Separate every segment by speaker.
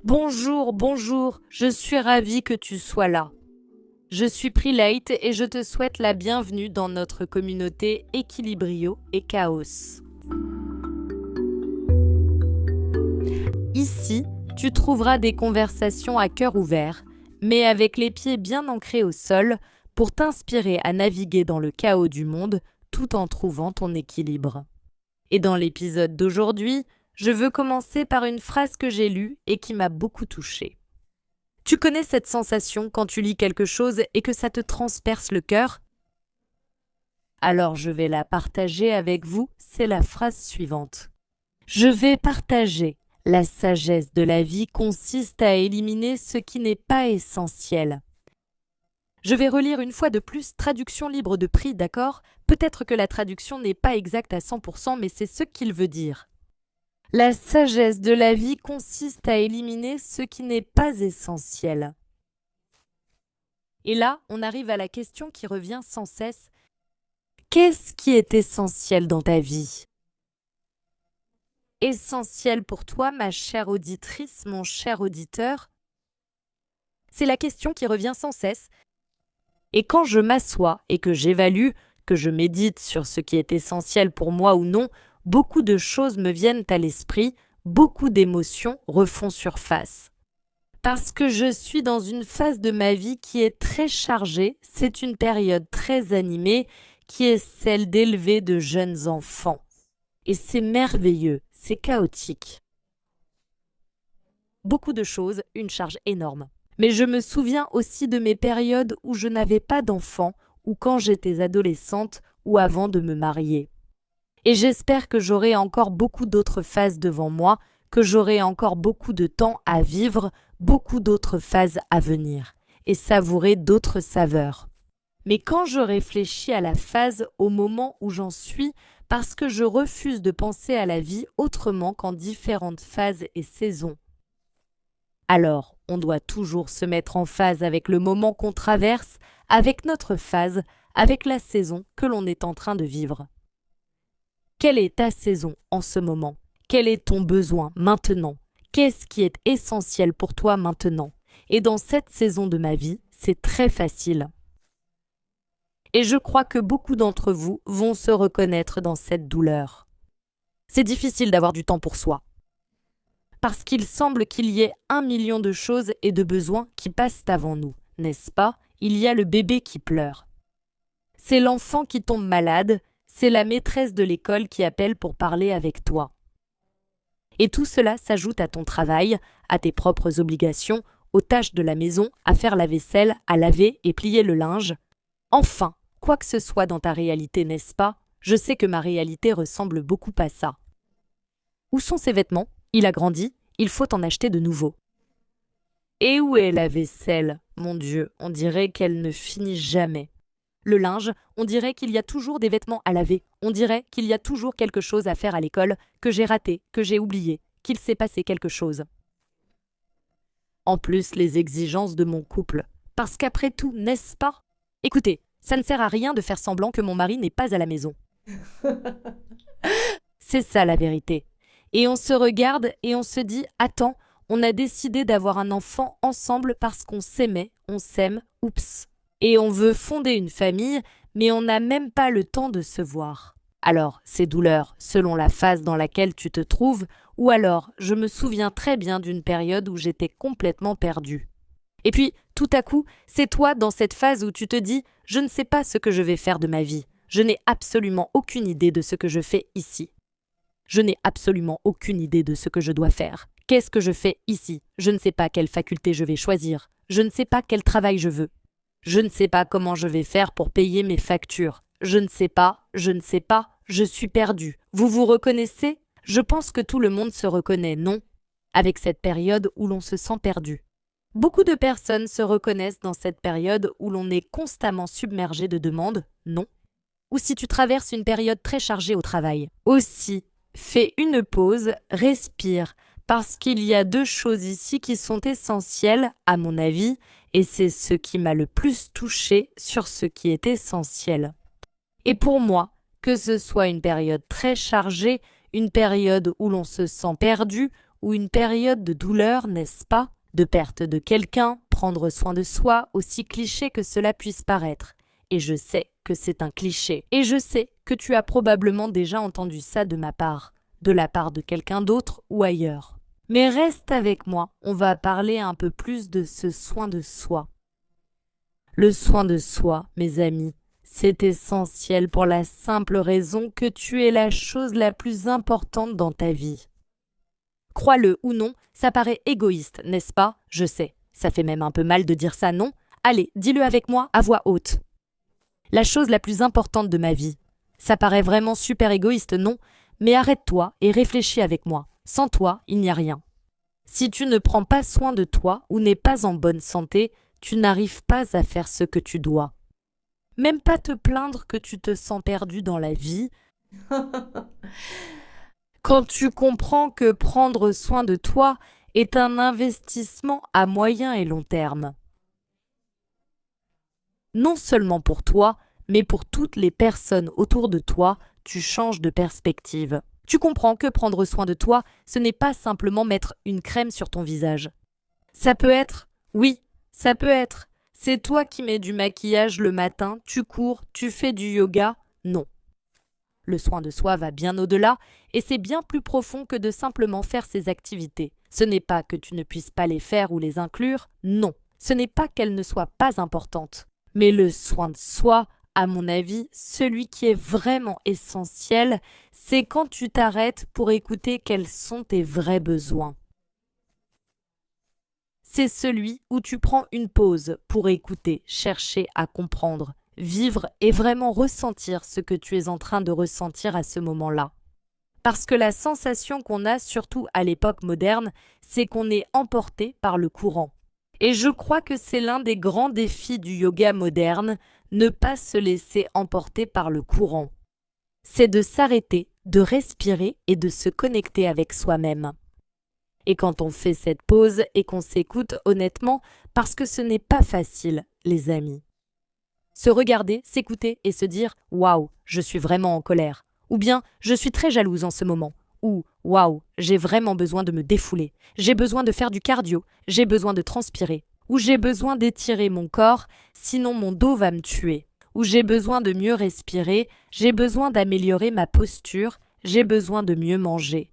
Speaker 1: Bonjour, je suis ravie que tu sois là. Je suis Prelate et je te souhaite la bienvenue dans notre communauté Équilibrio et Chaos. Ici, tu trouveras des conversations à cœur ouvert, mais avec les pieds bien ancrés au sol pour t'inspirer à naviguer dans le chaos du monde tout en trouvant ton équilibre. Et dans l'épisode d'aujourd'hui, je veux commencer par une phrase que j'ai lue et qui m'a beaucoup touchée. Tu connais cette sensation quand tu lis quelque chose et que ça te transperce le cœur? Alors je vais la partager avec vous, c'est la phrase suivante. Je vais partager. La sagesse de la vie consiste à éliminer ce qui n'est pas essentiel. Je vais relire une fois de plus traduction libre de prix, d'accord? Peut-être que la traduction n'est pas exacte à 100%, mais c'est ce qu'il veut dire. La sagesse de la vie consiste à éliminer ce qui n'est pas essentiel. Et là, on arrive à la question qui revient sans cesse. Qu'est-ce qui est essentiel dans ta vie? Essentiel pour toi, ma chère auditrice, mon cher auditeur? C'est la question qui revient sans cesse. Et quand je m'assois et que j'évalue, que je médite sur ce qui est essentiel pour moi ou non, beaucoup de choses me viennent à l'esprit, beaucoup d'émotions refont surface. Parce que je suis dans une phase de ma vie qui est très chargée, c'est une période très animée, qui est celle d'élever de jeunes enfants. Et c'est merveilleux, c'est chaotique. Beaucoup de choses, une charge énorme. Mais je me souviens aussi de mes périodes où je n'avais pas d'enfants, ou quand j'étais adolescente, ou avant de me marier. Et j'espère que j'aurai encore beaucoup d'autres phases devant moi, que j'aurai encore beaucoup de temps à vivre, beaucoup d'autres phases à venir, et savourer d'autres saveurs. Mais quand je réfléchis à la phase au moment où j'en suis, parce que je refuse de penser à la vie autrement qu'en différentes phases et saisons. Alors, on doit toujours se mettre en phase avec le moment qu'on traverse, avec notre phase, avec la saison que l'on est en train de vivre. Quelle est ta saison en ce moment? Quel est ton besoin maintenant? Qu'est-ce qui est essentiel pour toi maintenant? Et dans cette saison de ma vie, c'est très facile. Et je crois que beaucoup d'entre vous vont se reconnaître dans cette douleur. C'est difficile d'avoir du temps pour soi. Parce qu'il semble qu'il y ait 1 million de choses et de besoins qui passent avant nous, n'est-ce pas? Il y a le bébé qui pleure. C'est l'enfant qui tombe malade, c'est la maîtresse de l'école qui appelle pour parler avec toi. Et tout cela s'ajoute à ton travail, à tes propres obligations, aux tâches de la maison, à faire la vaisselle, à laver et plier le linge. Enfin, quoi que ce soit dans ta réalité, n'est-ce pas? Je sais que ma réalité ressemble beaucoup à ça. Où sont ses vêtements? Il a grandi, il faut en acheter de nouveaux. Et où est la vaisselle? Mon Dieu, on dirait qu'elle ne finit jamais. Le linge, on dirait qu'il y a toujours des vêtements à laver, on dirait qu'il y a toujours quelque chose à faire à l'école, que j'ai raté, que j'ai oublié, qu'il s'est passé quelque chose. En plus, les exigences de mon couple. Parce qu'après tout, n'est-ce pas? Écoutez, ça ne sert à rien de faire semblant que mon mari n'est pas à la maison. C'est ça la vérité. Et on se regarde et on se dit « Attends, on a décidé d'avoir un enfant ensemble parce qu'on s'aimait, on s'aime, oups !» Et on veut fonder une famille, mais on n'a même pas le temps de se voir. Alors, ces douleurs, selon la phase dans laquelle tu te trouves, ou alors, je me souviens très bien d'une période où j'étais complètement perdue. Et puis, tout à coup, c'est toi dans cette phase où tu te dis « Je ne sais pas ce que je vais faire de ma vie. Je n'ai absolument aucune idée de ce que je fais ici. Je n'ai absolument aucune idée de ce que je dois faire. Qu'est-ce que je fais ici? Je ne sais pas quelle faculté je vais choisir. Je ne sais pas quel travail je veux. Je ne sais pas comment je vais faire pour payer mes factures. Je ne sais pas, je suis perdue. Vous vous reconnaissez? Je pense que tout le monde se reconnaît, non? Avec cette période où l'on se sent perdu. Beaucoup de personnes se reconnaissent dans cette période où l'on est constamment submergé de demandes, non? Ou si tu traverses une période très chargée au travail. Aussi, fais une pause, respire, parce qu'il y a 2 choses ici qui sont essentielles, à mon avis, et c'est ce qui m'a le plus touchée sur ce qui est essentiel. Et pour moi, que ce soit une période très chargée, une période où l'on se sent perdu, ou une période de douleur, n'est-ce pas? De perte de quelqu'un, prendre soin de soi, aussi cliché que cela puisse paraître. Et je sais que c'est un cliché. Et je sais que tu as probablement déjà entendu ça de ma part, de la part de quelqu'un d'autre ou ailleurs. Mais reste avec moi, on va parler un peu plus de ce soin de soi. Le soin de soi, mes amis, c'est essentiel pour la simple raison que tu es la chose la plus importante dans ta vie. Crois-le ou non, ça paraît égoïste, n'est-ce pas? Je sais, ça fait même un peu mal de dire ça, non? Allez, dis-le avec moi à voix haute. La chose la plus importante de ma vie. Ça paraît vraiment super égoïste, non? Mais arrête-toi et réfléchis avec moi. Sans toi, il n'y a rien. Si tu ne prends pas soin de toi ou n'es pas en bonne santé, tu n'arrives pas à faire ce que tu dois. Même pas te plaindre que tu te sens perdu dans la vie. Quand tu comprends que prendre soin de toi est un investissement à moyen et long terme. Non seulement pour toi, mais pour toutes les personnes autour de toi, tu changes de perspective. Tu comprends que prendre soin de toi, ce n'est pas simplement mettre une crème sur ton visage. Ça peut être, oui, ça peut être, c'est toi qui mets du maquillage le matin, tu cours, tu fais du yoga, non. Le soin de soi va bien au-delà et c'est bien plus profond que de simplement faire ces activités. Ce n'est pas que tu ne puisses pas les faire ou les inclure, non. Ce n'est pas qu'elles ne soient pas importantes. Mais le soin de soi, à mon avis, celui qui est vraiment essentiel, c'est quand tu t'arrêtes pour écouter quels sont tes vrais besoins. C'est celui où tu prends une pause pour écouter, chercher à comprendre, vivre et vraiment ressentir ce que tu es en train de ressentir à ce moment-là. Parce que la sensation qu'on a, surtout à l'époque moderne, c'est qu'on est emporté par le courant. Et je crois que c'est l'un des grands défis du yoga moderne, ne pas se laisser emporter par le courant. C'est de s'arrêter, de respirer et de se connecter avec soi-même. Et quand on fait cette pause et qu'on s'écoute honnêtement, parce que ce n'est pas facile, les amis. Se regarder, s'écouter et se dire « Waouh, je suis vraiment en colère » ou bien « Je suis très jalouse en ce moment » ou « Waouh, j'ai vraiment besoin de me défouler, j'ai besoin de faire du cardio, j'ai besoin de transpirer » ou « J'ai besoin d'étirer mon corps, sinon mon dos va me tuer » ou « J'ai besoin de mieux respirer, j'ai besoin d'améliorer ma posture, j'ai besoin de mieux manger ».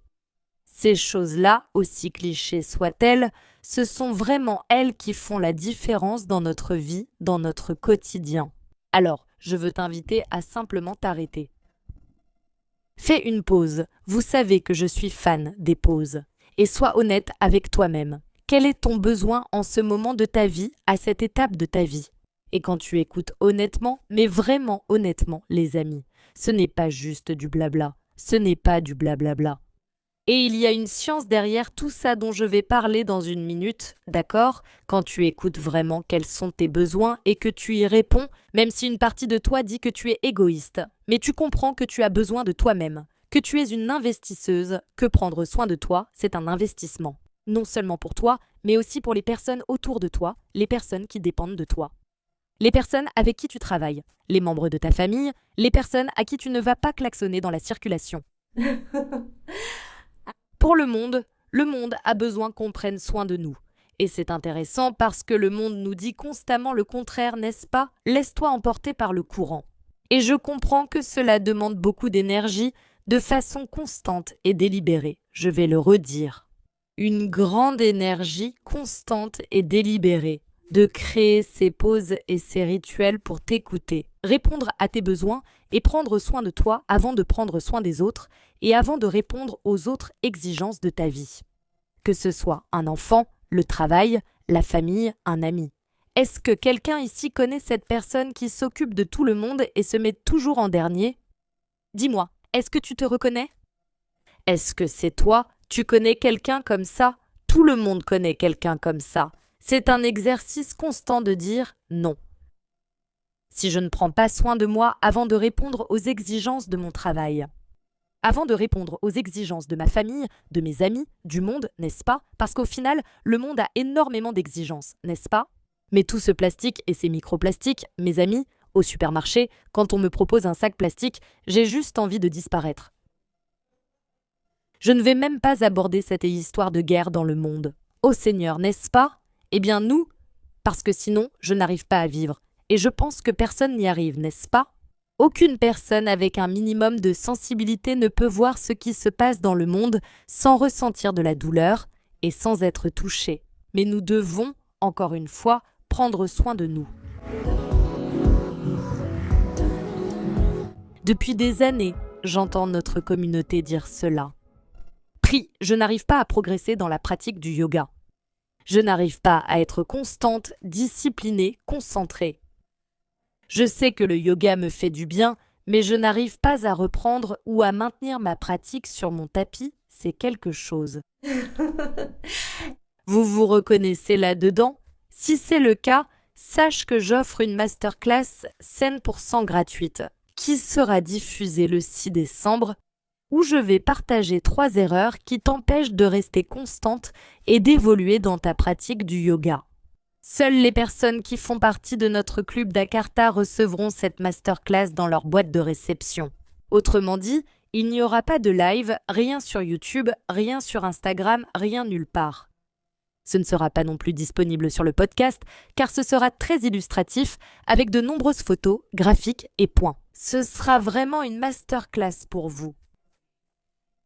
Speaker 1: Ces choses-là, aussi clichés soient-elles, ce sont vraiment elles qui font la différence dans notre vie, dans notre quotidien. Alors, je veux t'inviter à simplement t'arrêter. Fais une pause. Vous savez que je suis fan des pauses. Et sois honnête avec toi-même. Quel est ton besoin en ce moment de ta vie, à cette étape de ta vie? Et quand tu écoutes honnêtement, mais vraiment honnêtement, les amis, ce n'est pas juste du blabla. Ce n'est pas du blablabla. Et il y a une science derrière tout ça dont je vais parler dans une minute, d'accord? Quand tu écoutes vraiment quels sont tes besoins et que tu y réponds, même si une partie de toi dit que tu es égoïste. Mais tu comprends que tu as besoin de toi-même, que tu es une investisseuse, que prendre soin de toi, c'est un investissement. Non seulement pour toi, mais aussi pour les personnes autour de toi, les personnes qui dépendent de toi. Les personnes avec qui tu travailles, les membres de ta famille, les personnes à qui tu ne vas pas klaxonner dans la circulation. Pour le monde a besoin qu'on prenne soin de nous. Et c'est intéressant parce que le monde nous dit constamment le contraire, n'est-ce pas? Laisse-toi emporter par le courant. Et je comprends que cela demande beaucoup d'énergie, de façon constante et délibérée. Je vais le redire. Une grande énergie constante et délibérée. De créer ces pauses et ces rituels pour t'écouter, répondre à tes besoins et prendre soin de toi avant de prendre soin des autres et avant de répondre aux autres exigences de ta vie. Que ce soit un enfant, le travail, la famille, un ami. Est-ce que quelqu'un ici connaît cette personne qui s'occupe de tout le monde et se met toujours en dernier? Dis-moi, est-ce que tu te reconnais? Est-ce que c'est toi? Tu connais quelqu'un comme ça? Tout le monde connaît quelqu'un comme ça. C'est un exercice constant de dire non. Si je ne prends pas soin de moi avant de répondre aux exigences de mon travail, avant de répondre aux exigences de ma famille, de mes amis, du monde, n'est-ce pas? Parce qu'au final, le monde a énormément d'exigences, n'est-ce pas? Mais tout ce plastique et ces microplastiques, mes amis, au supermarché, quand on me propose un sac plastique, j'ai juste envie de disparaître. Je ne vais même pas aborder cette histoire de guerre dans le monde. Ô Seigneur, n'est-ce pas? Eh bien nous, parce que sinon je n'arrive pas à vivre. Et je pense que personne n'y arrive, n'est-ce pas? Aucune personne avec un minimum de sensibilité ne peut voir ce qui se passe dans le monde sans ressentir de la douleur et sans être touché. Mais nous devons, encore une fois, prendre soin de nous. Depuis des années, j'entends notre communauté dire cela. Pri, je n'arrive pas à progresser dans la pratique du yoga. Je n'arrive pas à être constante, disciplinée, concentrée. Je sais que le yoga me fait du bien, mais je n'arrive pas à reprendre ou à maintenir ma pratique sur mon tapis, c'est quelque chose. Vous vous reconnaissez là-dedans? Si c'est le cas, sache que j'offre une masterclass 100% gratuite, qui sera diffusée le 6 décembre, où je vais partager 3 erreurs qui t'empêchent de rester constante et d'évoluer dans ta pratique du yoga. Seules les personnes qui font partie de notre club d'Akarta recevront cette masterclass dans leur boîte de réception. Autrement dit, il n'y aura pas de live, rien sur YouTube, rien sur Instagram, rien nulle part. Ce ne sera pas non plus disponible sur le podcast, car ce sera très illustratif, avec de nombreuses photos, graphiques et points. Ce sera vraiment une masterclass pour vous.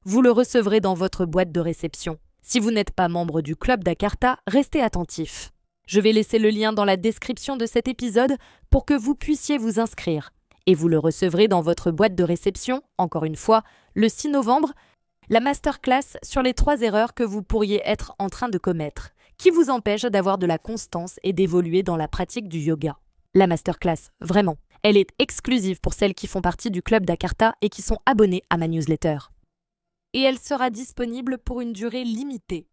Speaker 1: Vous le recevrez dans votre boîte de réception. Si vous n'êtes pas membre du club d'Akarta, restez attentif. Je vais laisser le lien dans la description de cet épisode pour que vous puissiez vous inscrire. Et vous le recevrez dans votre boîte de réception, encore une fois, le 6 novembre, la masterclass sur les 3 erreurs que vous pourriez être en train de commettre, qui vous empêchent d'avoir de la constance et d'évoluer dans la pratique du yoga. La masterclass, vraiment, elle est exclusive pour celles qui font partie du club d'Akarta et qui sont abonnées à ma newsletter. Et elle sera disponible pour une durée limitée.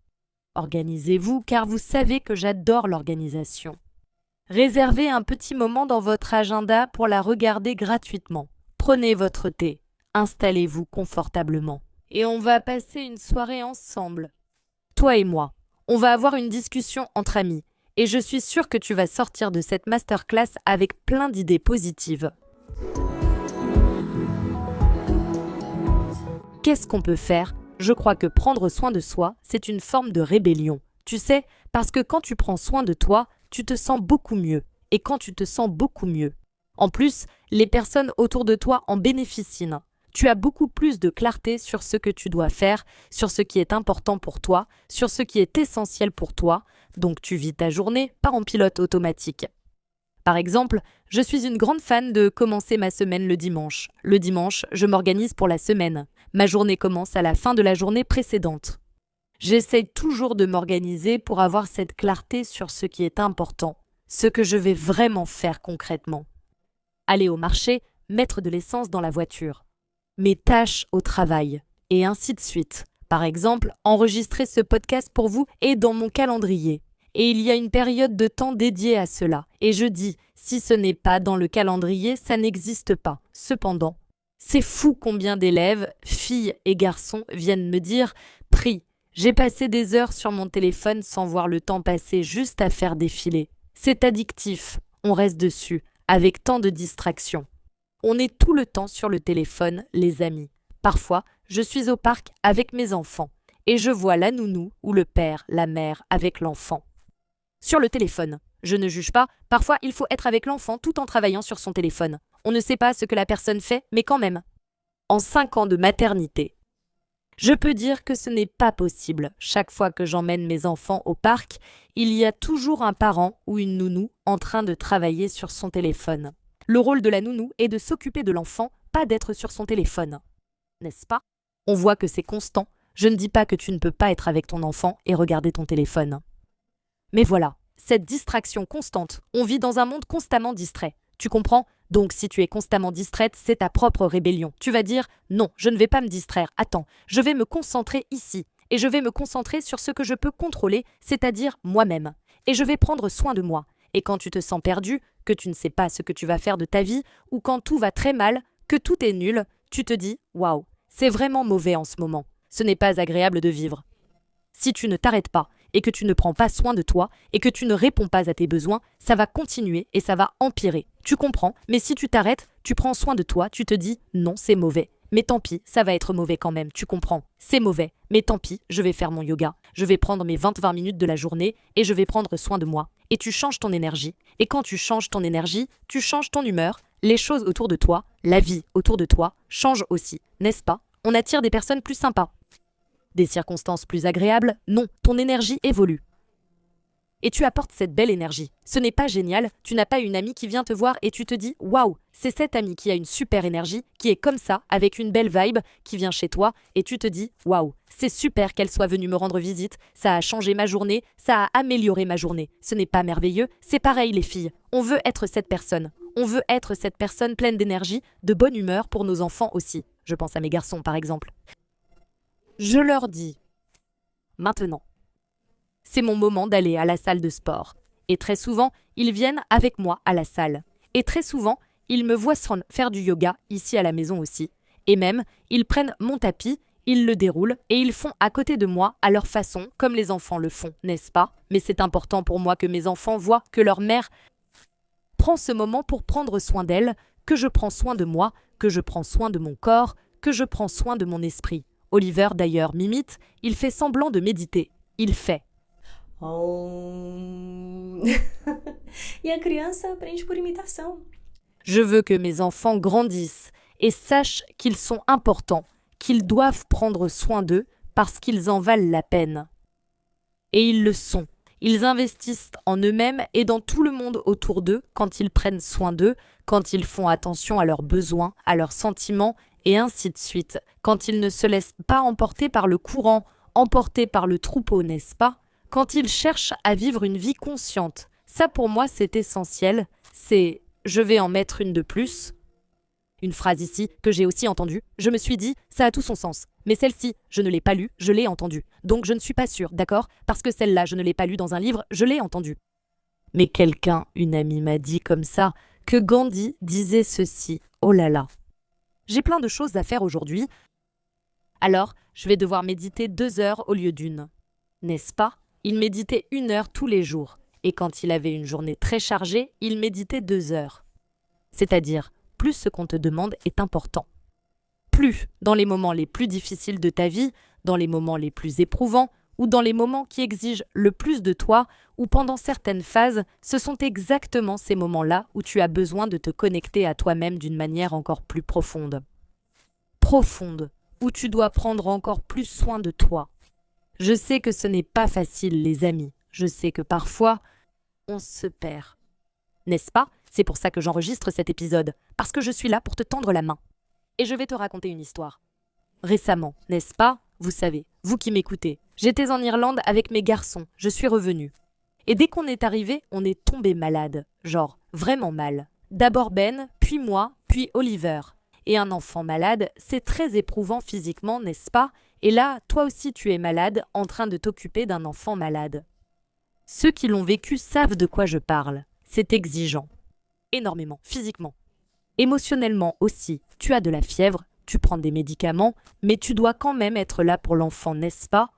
Speaker 1: Organisez-vous car vous savez que j'adore l'organisation. Réservez un petit moment dans votre agenda pour la regarder gratuitement. Prenez votre thé, installez-vous confortablement. Et on va passer une soirée ensemble. Toi et moi, on va avoir une discussion entre amis. Et je suis sûre que tu vas sortir de cette masterclass avec plein d'idées positives. Qu'est-ce qu'on peut faire ? Je crois que prendre soin de soi, c'est une forme de rébellion. Tu sais, parce que quand tu prends soin de toi, tu te sens beaucoup mieux. Et quand tu te sens beaucoup mieux, en plus, les personnes autour de toi en bénéficient. Tu as beaucoup plus de clarté sur ce que tu dois faire, sur ce qui est important pour toi, sur ce qui est essentiel pour toi. Donc tu vis ta journée pas en pilote automatique. Par exemple, je suis une grande fan de commencer ma semaine le dimanche. Le dimanche, je m'organise pour la semaine. Ma journée commence à la fin de la journée précédente. J'essaie toujours de m'organiser pour avoir cette clarté sur ce qui est important, ce que je vais vraiment faire concrètement. Aller au marché, mettre de l'essence dans la voiture. Mes tâches au travail, et ainsi de suite. Par exemple, enregistrer ce podcast pour vous est dans mon calendrier. Et il y a une période de temps dédiée à cela. Et je dis, si ce n'est pas dans le calendrier, ça n'existe pas. Cependant, c'est fou combien d'élèves, filles et garçons viennent me dire « Pri, j'ai passé des heures sur mon téléphone sans voir le temps passer juste à faire défiler. C'est addictif, on reste dessus, avec tant de distractions. On est tout le temps sur le téléphone, les amis. Parfois, je suis au parc avec mes enfants et je vois la nounou ou le père, la mère avec l'enfant. Sur le téléphone. Je ne juge pas, parfois il faut être avec l'enfant tout en travaillant sur son téléphone. On ne sait pas ce que la personne fait, mais quand même. En 5 ans de maternité, je peux dire que ce n'est pas possible. Chaque fois que j'emmène mes enfants au parc, il y a toujours un parent ou une nounou en train de travailler sur son téléphone. Le rôle de la nounou est de s'occuper de l'enfant, pas d'être sur son téléphone. N'est-ce pas ? On voit que c'est constant. Je ne dis pas que tu ne peux pas être avec ton enfant et regarder ton téléphone. Mais voilà, cette distraction constante, on vit dans un monde constamment distrait. Tu comprends ? Donc si tu es constamment distraite, c'est ta propre rébellion. Tu vas dire « Non, je ne vais pas me distraire. Attends, je vais me concentrer ici. Et je vais me concentrer sur ce que je peux contrôler, c'est-à-dire moi-même. Et je vais prendre soin de moi. Et quand tu te sens perdu, que tu ne sais pas ce que tu vas faire de ta vie, ou quand tout va très mal, que tout est nul, tu te dis « Waouh, c'est vraiment mauvais en ce moment. Ce n'est pas agréable de vivre. » Si tu ne t'arrêtes pas, et que tu ne prends pas soin de toi, et que tu ne réponds pas à tes besoins, ça va continuer et ça va empirer. Tu comprends ? Mais si tu t'arrêtes, tu prends soin de toi, tu te dis « Non, c'est mauvais. » Mais tant pis, ça va être mauvais quand même, tu comprends. C'est mauvais, mais tant pis, je vais faire mon yoga. Je vais prendre mes 20 minutes de la journée et je vais prendre soin de moi. Et tu changes ton énergie. Et quand tu changes ton énergie, tu changes ton humeur. Les choses autour de toi, la vie autour de toi, changent aussi, n'est-ce pas? On attire des personnes plus sympas. Des circonstances plus agréables? Non, ton énergie évolue. Et tu apportes cette belle énergie. Ce n'est pas génial, tu n'as pas une amie qui vient te voir et tu te dis « Waouh, c'est cette amie qui a une super énergie, qui est comme ça, avec une belle vibe, qui vient chez toi, et tu te dis « Waouh, c'est super qu'elle soit venue me rendre visite, ça a changé ma journée, ça a amélioré ma journée. Ce n'est pas merveilleux? C'est pareil les filles, on veut être cette personne. On veut être cette personne pleine d'énergie, de bonne humeur pour nos enfants aussi. Je pense à mes garçons par exemple. Je leur dis « Maintenant, c'est mon moment d'aller à la salle de sport. Et très souvent, ils viennent avec moi à la salle. Et très souvent, ils me voient faire du yoga, ici à la maison aussi. Et même, ils prennent mon tapis, ils le déroulent et ils font à côté de moi à leur façon, comme les enfants le font, n'est-ce pas? Mais c'est important pour moi que mes enfants voient que leur mère prend ce moment pour prendre soin d'elle, que je prends soin de moi, que je prends soin de mon corps, que je prends soin de mon esprit. Oliver d'ailleurs m'imite, il fait semblant de méditer. Il fait.
Speaker 2: E a criança aprende por imitação.
Speaker 1: Je veux que mes enfants grandissent et sachent qu'ils sont importants, qu'ils doivent prendre soin d'eux parce qu'ils en valent la peine. Et ils le sont. Ils investissent en eux-mêmes et dans tout le monde autour d'eux quand ils prennent soin d'eux, quand ils font attention à leurs besoins, à leurs sentiments et ainsi de suite, quand ils ne se laissent pas emporter par le courant, emportés par le troupeau, n'est-ce pas? Quand ils cherchent à vivre une vie consciente. Ça pour moi c'est essentiel, c'est « je vais en mettre une de plus ». Une phrase ici que j'ai aussi entendue, je me suis dit « ça a tout son sens ». Mais celle-ci, je ne l'ai pas lue, je l'ai entendue. Donc je ne suis pas sûre, d'accord? Parce que celle-là, je ne l'ai pas lue dans un livre, je l'ai entendue. Mais quelqu'un, une amie m'a dit comme ça, que Gandhi disait ceci. Oh là là. J'ai plein de choses à faire aujourd'hui. Alors, je vais devoir méditer 2 heures au lieu d'1. N'est-ce pas? Il méditait 1 heure tous les jours. Et quand il avait une journée très chargée, il méditait 2 heures. C'est-à-dire, plus ce qu'on te demande est important. Plus, dans les moments les plus difficiles de ta vie, dans les moments les plus éprouvants, ou dans les moments qui exigent le plus de toi, ou pendant certaines phases, ce sont exactement ces moments-là où tu as besoin de te connecter à toi-même d'une manière encore plus profonde. Profonde, où tu dois prendre encore plus soin de toi. Je sais que ce n'est pas facile, les amis. Je sais que parfois, on se perd. N'est-ce pas? C'est pour ça que j'enregistre cet épisode, parce que je suis là pour te tendre la main. Et je vais te raconter une histoire. Récemment, n'est-ce pas? Vous savez, vous qui m'écoutez, j'étais en Irlande avec mes garçons, je suis revenue. Et dès qu'on est arrivé, on est tombé malade. Genre, vraiment mal. D'abord Ben, puis moi, puis Oliver. Et un enfant malade, c'est très éprouvant physiquement, n'est-ce pas? Et là, toi aussi tu es malade, en train de t'occuper d'un enfant malade. Ceux qui l'ont vécu savent de quoi je parle. C'est exigeant. Énormément, physiquement. Émotionnellement aussi, tu as de la fièvre, tu prends des médicaments, mais tu dois quand même être là pour l'enfant, n'est-ce pas?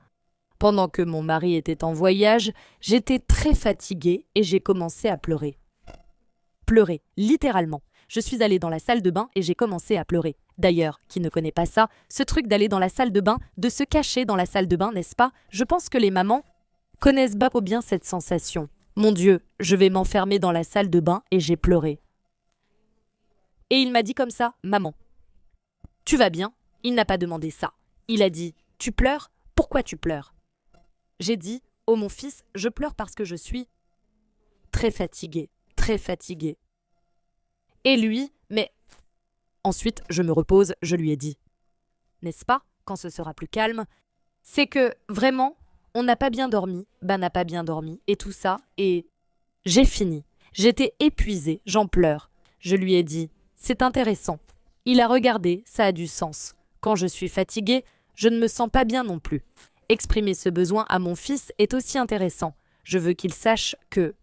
Speaker 1: Pendant que mon mari était en voyage, j'étais très fatiguée et j'ai commencé à pleurer. Pleurer, littéralement. Je suis allée dans la salle de bain et j'ai commencé à pleurer. D'ailleurs, qui ne connaît pas ça, ce truc d'aller dans la salle de bain, de se cacher dans la salle de bain, n'est-ce pas? Je pense que les mamans connaissent pas bien cette sensation. Mon Dieu, je vais m'enfermer dans la salle de bain et j'ai pleuré. Et il m'a dit comme ça, maman, tu vas bien? Il n'a pas demandé ça. Il a dit, tu pleures? Pourquoi tu pleures? J'ai dit, oh mon fils, je pleure parce que je suis très fatiguée, très fatiguée. Et lui, mais... Ensuite, je me repose, je lui ai dit. N'est-ce pas, quand ce sera plus calme, c'est que, vraiment, on n'a pas bien dormi, n'a pas bien dormi, et tout ça, et j'ai fini. J'étais épuisée, j'en pleure. Je lui ai dit, c'est intéressant. Il a regardé, ça a du sens. Quand je suis fatiguée, je ne me sens pas bien non plus. Exprimer ce besoin à mon fils est aussi intéressant. Je veux qu'il sache que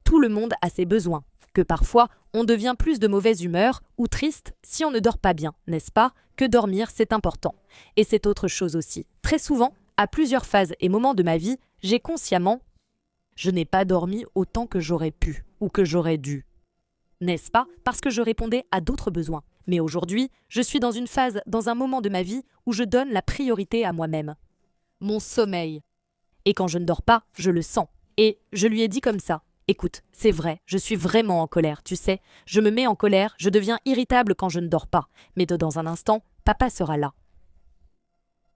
Speaker 1: tout le monde a ses besoins, que parfois on devient plus de mauvaise humeur ou triste si on ne dort pas bien, n'est-ce pas? Que dormir, c'est important. Et c'est autre chose aussi. Très souvent, à plusieurs phases et moments de ma vie, j'ai consciemment je n'ai pas dormi autant que j'aurais pu ou que j'aurais dû. N'est-ce pas? Parce que je répondais à d'autres besoins. Mais aujourd'hui, je suis dans une phase, dans un moment de ma vie où je donne la priorité à moi-même. Mon sommeil. Et quand je ne dors pas, je le sens. Et je lui ai dit comme ça. Écoute, c'est vrai, je suis vraiment en colère, tu sais. Je me mets en colère, je deviens irritable quand je ne dors pas. Mais dans un instant, papa sera là.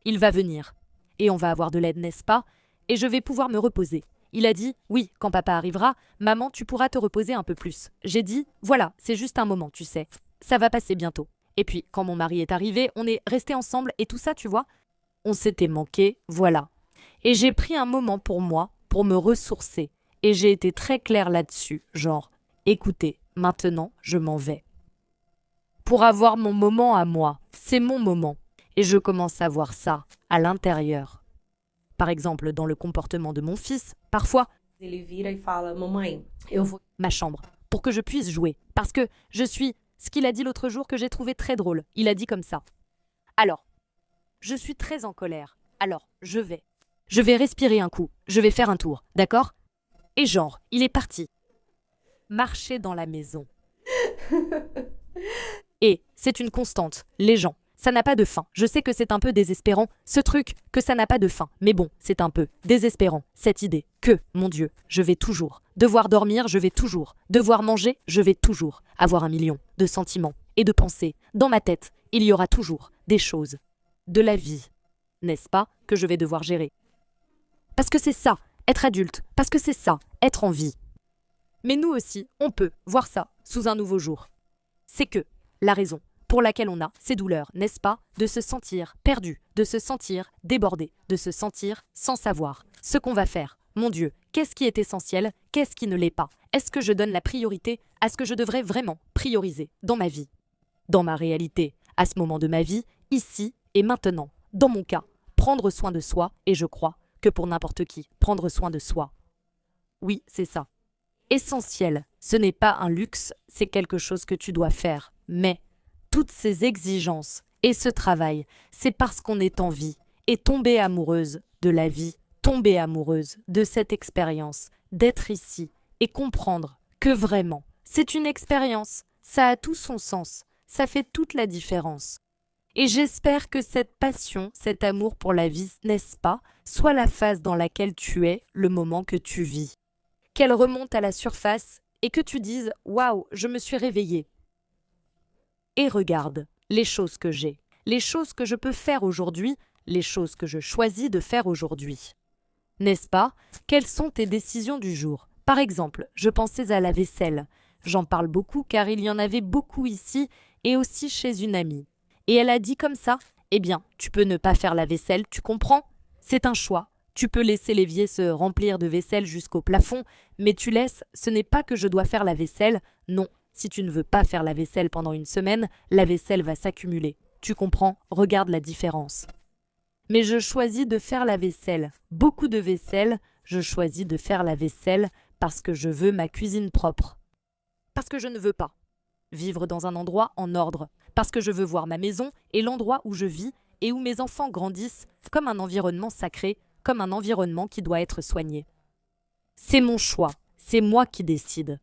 Speaker 1: Il va venir. Et on va avoir de l'aide, n'est-ce pas? Et je vais pouvoir me reposer. Il a dit, oui, quand papa arrivera, maman, tu pourras te reposer un peu plus. J'ai dit, voilà, c'est juste un moment, tu sais. Ça va passer bientôt. Et puis, quand mon mari est arrivé, on est restés ensemble et tout ça, tu vois. On s'était manqué, voilà. Et j'ai pris un moment pour moi, pour me ressourcer. Et j'ai été très claire là-dessus, genre, écoutez, maintenant, je m'en vais. Pour avoir mon moment à moi, c'est mon moment. Et je commence à voir ça, à l'intérieur. Par exemple, dans le comportement de mon fils, parfois,
Speaker 2: Ele vira e fala, mamãe, eu vou...
Speaker 1: ma chambre, pour que je puisse jouer. Parce que je suis ce qu'il a dit l'autre jour que j'ai trouvé très drôle. Il a dit comme ça. Alors, je suis très en colère. Alors, je vais respirer un coup. Je vais faire un tour, d'accord? Et genre, il est parti. Marcher dans la maison. Et c'est une constante. Les gens, ça n'a pas de fin. Je sais que c'est un peu désespérant, ce truc, que ça n'a pas de fin. Mais bon, c'est un peu désespérant, cette idée que, mon Dieu, je vais toujours. Devoir dormir, je vais toujours. Devoir manger, je vais toujours. Avoir 1 million de sentiments et de pensées. Dans ma tête, il y aura toujours des choses. De la vie, n'est-ce pas, que je vais devoir gérer. Parce que c'est ça, être adulte. Parce que c'est ça, être en vie. Mais nous aussi, on peut voir ça sous un nouveau jour. C'est que la raison pour laquelle on a ces douleurs, n'est-ce pas, de se sentir perdu, de se sentir débordé, de se sentir sans savoir ce qu'on va faire. Mon Dieu, qu'est-ce qui est essentiel, qu'est-ce qui ne l'est pas? Est-ce que je donne la priorité à ce que je devrais vraiment prioriser dans ma vie, dans ma réalité, à ce moment de ma vie, ici et maintenant? Dans mon cas, prendre soin de soi, et je crois que pour n'importe qui, prendre soin de soi. Oui, c'est ça. Essentiel, ce n'est pas un luxe, c'est quelque chose que tu dois faire, mais toutes ces exigences et ce travail, c'est parce qu'on est en vie et tomber amoureuse de la vie, tomber amoureuse de cette expérience, d'être ici et comprendre que vraiment, c'est une expérience, ça a tout son sens, ça fait toute la différence. Et j'espère que cette passion, cet amour pour la vie, n'est-ce pas, soit la phase dans laquelle tu es, le moment que tu vis. Qu'elle remonte à la surface et que tu dises « Waouh, je me suis réveillée ». Et regarde les choses que j'ai, les choses que je peux faire aujourd'hui, les choses que je choisis de faire aujourd'hui. N'est-ce pas? Quelles sont tes décisions du jour? Par exemple, je pensais à la vaisselle. J'en parle beaucoup car il y en avait beaucoup ici et aussi chez une amie. Et elle a dit comme ça, eh bien, tu peux ne pas faire la vaisselle, tu comprends? C'est un choix. Tu peux laisser l'évier se remplir de vaisselle jusqu'au plafond, mais tu laisses, ce n'est pas que je dois faire la vaisselle, non. Si tu ne veux pas faire la vaisselle pendant une semaine, la vaisselle va s'accumuler. Tu comprends? Regarde la différence. Mais je choisis de faire la vaisselle. Beaucoup de vaisselle, je choisis de faire la vaisselle parce que je veux ma cuisine propre. Parce que je ne veux pas vivre dans un endroit en ordre. Parce que je veux voir ma maison et l'endroit où je vis et où mes enfants grandissent comme un environnement sacré, comme un environnement qui doit être soigné. C'est mon choix, c'est moi qui décide.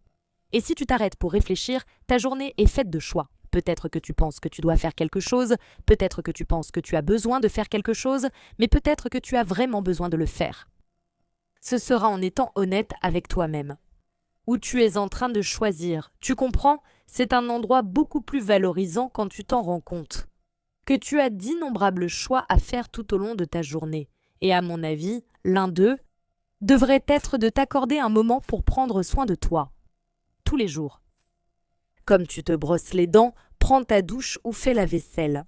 Speaker 1: Et si tu t'arrêtes pour réfléchir, ta journée est faite de choix. Peut-être que tu penses que tu dois faire quelque chose, peut-être que tu penses que tu as besoin de faire quelque chose, mais peut-être que tu as vraiment besoin de le faire. Ce sera en étant honnête avec toi-même. Où tu es en train de choisir, tu comprends? C'est un endroit beaucoup plus valorisant quand tu t'en rends compte. Que tu as d'innombrables choix à faire tout au long de ta journée. Et à mon avis, l'un d'eux devrait être de t'accorder un moment pour prendre soin de toi. Tous les jours. Comme tu te brosses les dents, prends ta douche ou fais la vaisselle.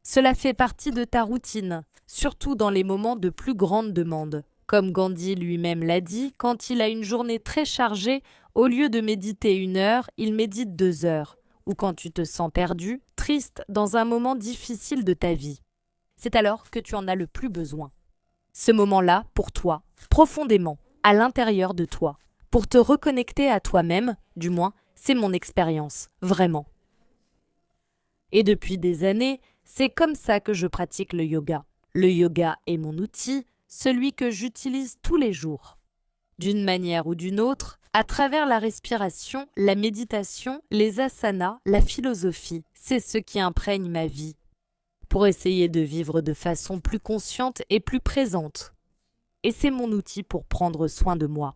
Speaker 1: Cela fait partie de ta routine, surtout dans les moments de plus grande demande. Comme Gandhi lui-même l'a dit, quand il a une journée très chargée, au lieu de méditer 1 heure, il médite 2 heures. Ou quand tu te sens perdu, triste, dans un moment difficile de ta vie. C'est alors que tu en as le plus besoin. Ce moment-là, pour toi, profondément, à l'intérieur de toi, pour te reconnecter à toi-même, du moins, c'est mon expérience, vraiment. Et depuis des années, c'est comme ça que je pratique le yoga. Le yoga est mon outil, celui que j'utilise tous les jours. D'une manière ou d'une autre, À travers la respiration, la méditation, les asanas, la philosophie, c'est ce qui imprègne ma vie, pour essayer de vivre de façon plus consciente et plus présente. Et c'est mon outil pour prendre soin de moi.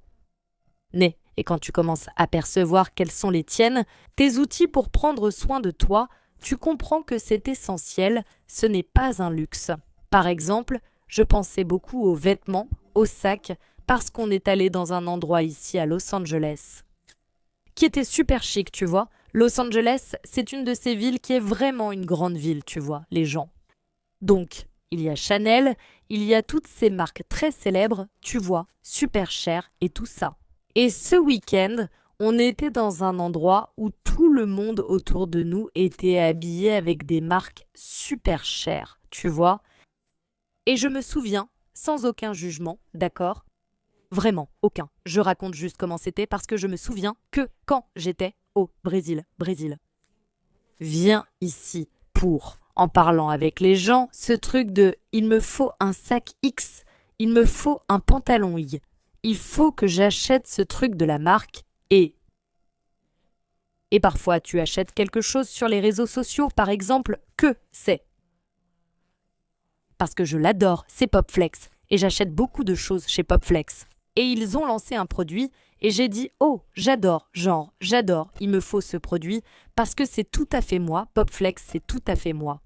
Speaker 1: Et quand tu commences à percevoir quels sont les tiennes, tes outils pour prendre soin de toi, tu comprends que c'est essentiel, ce n'est pas un luxe. Par exemple, je pensais beaucoup aux vêtements, aux sacs, parce qu'on est allé dans un endroit ici à Los Angeles, qui était super chic, tu vois. Los Angeles, c'est une de ces villes qui est vraiment une grande ville, tu vois, les gens. Donc, il y a Chanel, il y a toutes ces marques très célèbres, tu vois, super chères et tout ça. Et ce week-end, on était dans un endroit où tout le monde autour de nous était habillé avec des marques super chères, tu vois. Et je me souviens, sans aucun jugement, d'accord ? Vraiment, aucun. Je raconte juste comment c'était parce que je me souviens que quand j'étais au Brésil. Viens ici pour, en parlant avec les gens, ce truc de « il me faut un sac X, il me faut un pantalon Y, il faut que j'achète ce truc de la marque et… » Et parfois tu achètes quelque chose sur les réseaux sociaux, par exemple, que c'est. Parce que je l'adore, c'est Popflex, et j'achète beaucoup de choses chez Popflex. Et ils ont lancé un produit, et j'ai dit « Oh, j'adore, j'adore, il me faut ce produit, parce que c'est tout à fait moi, Popflex, c'est tout à fait moi. »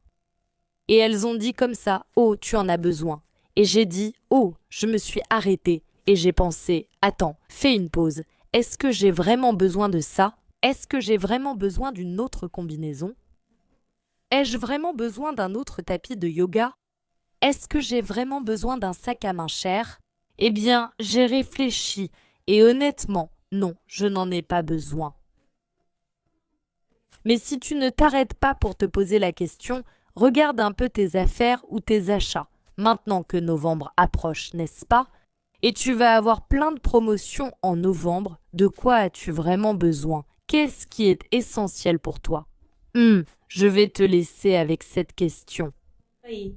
Speaker 1: Et elles ont dit comme ça « Oh, tu en as besoin. » Et j'ai dit « Oh, je me suis arrêtée, et j'ai pensé « Attends, fais une pause. Est-ce que j'ai vraiment besoin de ça ? Est-ce que j'ai vraiment besoin d'une autre combinaison ? Ai-je vraiment besoin d'un autre tapis de yoga ? Est-ce que j'ai vraiment besoin d'un sac à main cher ? Eh bien, j'ai réfléchi et honnêtement, non, je n'en ai pas besoin. Mais si tu ne t'arrêtes pas pour te poser la question, regarde un peu tes affaires ou tes achats, maintenant que novembre approche, n'est-ce pas ? Et tu vas avoir plein de promotions en novembre. De quoi as-tu vraiment besoin ? Qu'est-ce qui est essentiel pour toi ? Je vais te laisser avec cette question.
Speaker 2: Aí,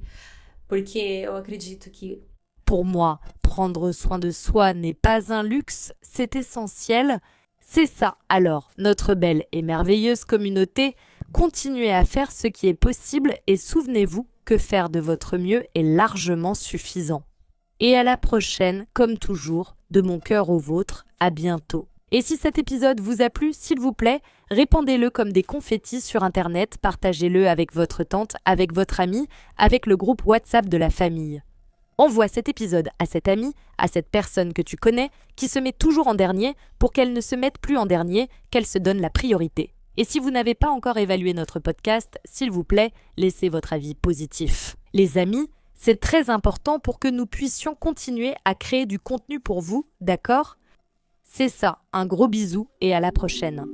Speaker 2: porque eu acredito que
Speaker 1: Pour moi, prendre soin de soi n'est pas un luxe, c'est essentiel. C'est ça, alors, notre belle et merveilleuse communauté, continuez à faire ce qui est possible et souvenez-vous que faire de votre mieux est largement suffisant. Et à la prochaine, comme toujours, de mon cœur au vôtre, à bientôt. Et si cet épisode vous a plu, s'il vous plaît, répandez-le comme des confettis sur Internet, partagez-le avec votre tante, avec votre amie, avec le groupe WhatsApp de la famille. Envoie cet épisode à cet ami, à cette personne que tu connais, qui se met toujours en dernier, pour qu'elle ne se mette plus en dernier, qu'elle se donne la priorité. Et si vous n'avez pas encore évalué notre podcast, s'il vous plaît, laissez votre avis positif. Les amis, c'est très important pour que nous puissions continuer à créer du contenu pour vous, d'accord ? C'est ça, un gros bisou et à la prochaine.